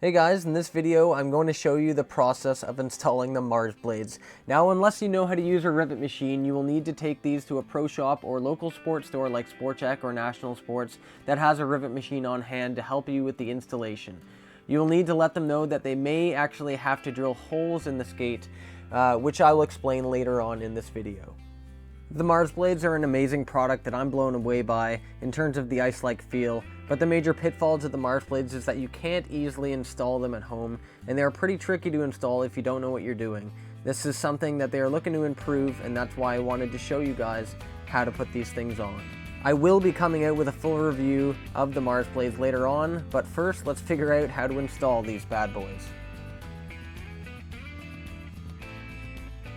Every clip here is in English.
Hey guys, in this video I'm going to show you the process of installing the Marsblades. Now, unless you know how to use a rivet machine, you will need to take these to a pro shop or local sports store like Sport Chek or National Sports that has a rivet machine on hand to help you with the installation. You will need to let them know that they may actually have to drill holes in the skate, which I will explain later on in this video. The Marsblades are an amazing product that I'm blown away by in terms of the ice-like feel, but the major pitfalls of the Marsblades is that you can't easily install them at home, and they are pretty tricky to install if you don't know what you're doing. This is something that they are looking to improve, and that's why I wanted to show you guys how to put these things on. I will be coming out with a full review of the Marsblades later on, but first let's figure out how to install these bad boys.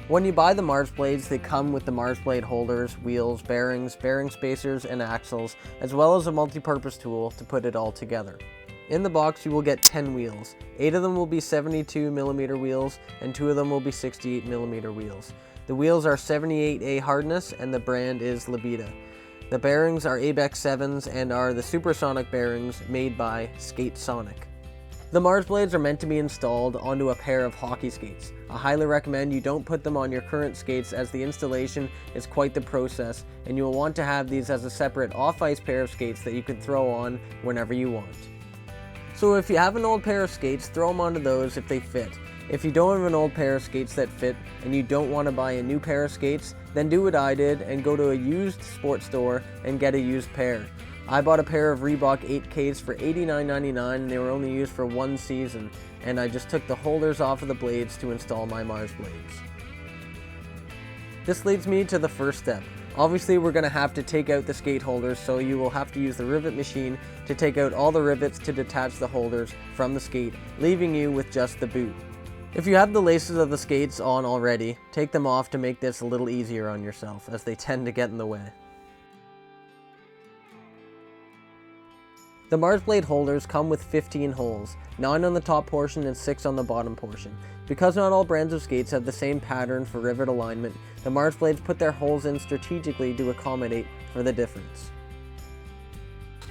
When you buy the Marsblades, they come with the Marsblade holders, wheels, bearings, bearing spacers, and axles, as well as a multi-purpose tool to put it all together. In the box, you will get 10 wheels. 8 of them will be 72mm wheels, and 2 of them will be 68mm wheels. The wheels are 78A hardness, and the brand is Libita. The bearings are ABEX 7s and are the supersonic bearings made by Skate Sonic. The Marsblades are meant to be installed onto a pair of hockey skates. I highly recommend you don't put them on your current skates, as the installation is quite the process, and you will want to have these as a separate off-ice pair of skates that you can throw on whenever you want. So if you have an old pair of skates, throw them onto those if they fit. If you don't have an old pair of skates that fit and you don't want to buy a new pair of skates, then do what I did and go to a used sports store and get a used pair. I bought a pair of Reebok 8Ks for $89.99 and they were only used for one season, and I just took the holders off of the blades to install my Marsblades. This leads me to the first step. Obviously we're going to have to take out the skate holders, so you will have to use the rivet machine to take out all the rivets to detach the holders from the skate, leaving you with just the boot. If you have the laces of the skates on already, take them off to make this a little easier on yourself, as they tend to get in the way. The Marsblade holders come with 15 holes, 9 on the top portion and 6 on the bottom portion. Because not all brands of skates have the same pattern for rivet alignment, the Marsblades put their holes in strategically to accommodate for the difference.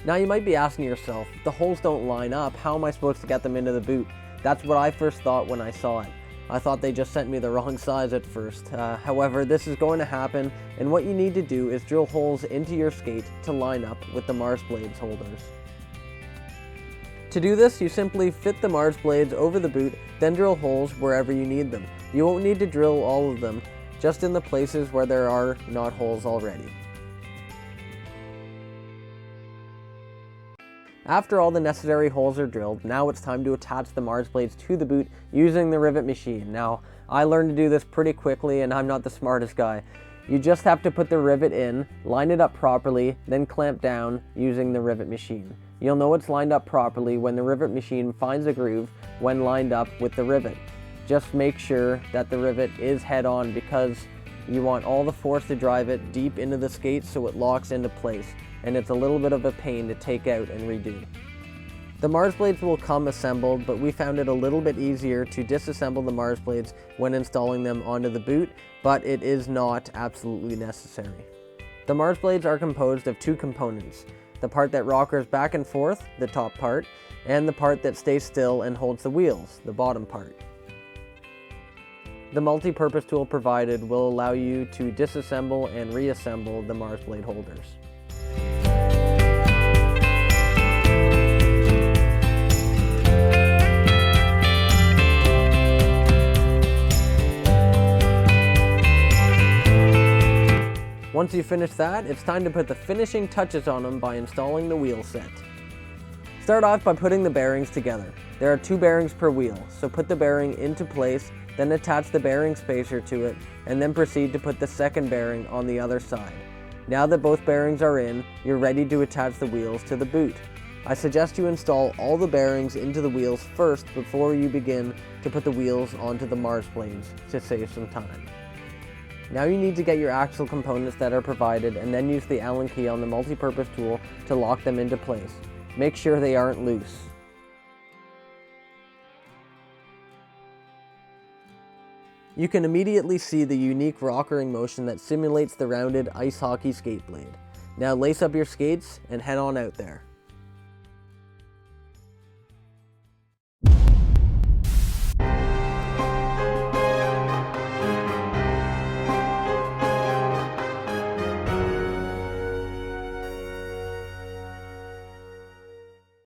Now you might be asking yourself, if the holes don't line up, how am I supposed to get them into the boot? That's what I first thought when I saw it. I thought they just sent me the wrong size at first. However, this is going to happen, and what you need to do is drill holes into your skate to line up with the Marsblades holders. To do this, you simply fit the Marsblades over the boot, then drill holes wherever you need them. You won't need to drill all of them, just in the places where there are not holes already. After all the necessary holes are drilled, now it's time to attach the Marsblades to the boot using the rivet machine. Now, I learned to do this pretty quickly, and I'm not the smartest guy. You just have to put the rivet in, line it up properly, then clamp down using the rivet machine. You'll know it's lined up properly when the rivet machine finds a groove when lined up with the rivet. Just make sure that the rivet is head on, because you want all the force to drive it deep into the skate so it locks into place, and it's a little bit of a pain to take out and redo. The Marsblades will come assembled, but we found it a little bit easier to disassemble the Marsblades when installing them onto the boot, but it is not absolutely necessary. The Marsblades are composed of 2 components. The part that rockers back and forth, the top part, and the part that stays still and holds the wheels, the bottom part. The multi-purpose tool provided will allow you to disassemble and reassemble the Marsblade holders. Once you finish that, it's time to put the finishing touches on them by installing the wheel set. Start off by putting the bearings together. There are 2 bearings per wheel, so put the bearing into place, then attach the bearing spacer to it, and then proceed to put the second bearing on the other side. Now that both bearings are in, you're ready to attach the wheels to the boot. I suggest you install all the bearings into the wheels first before you begin to put the wheels onto the Marsblades to save some time. Now you need to get your axle components that are provided, and then use the Allen key on the multi-purpose tool to lock them into place. Make sure they aren't loose. You can immediately see the unique rockering motion that simulates the rounded ice hockey skate blade. Now lace up your skates and head on out there.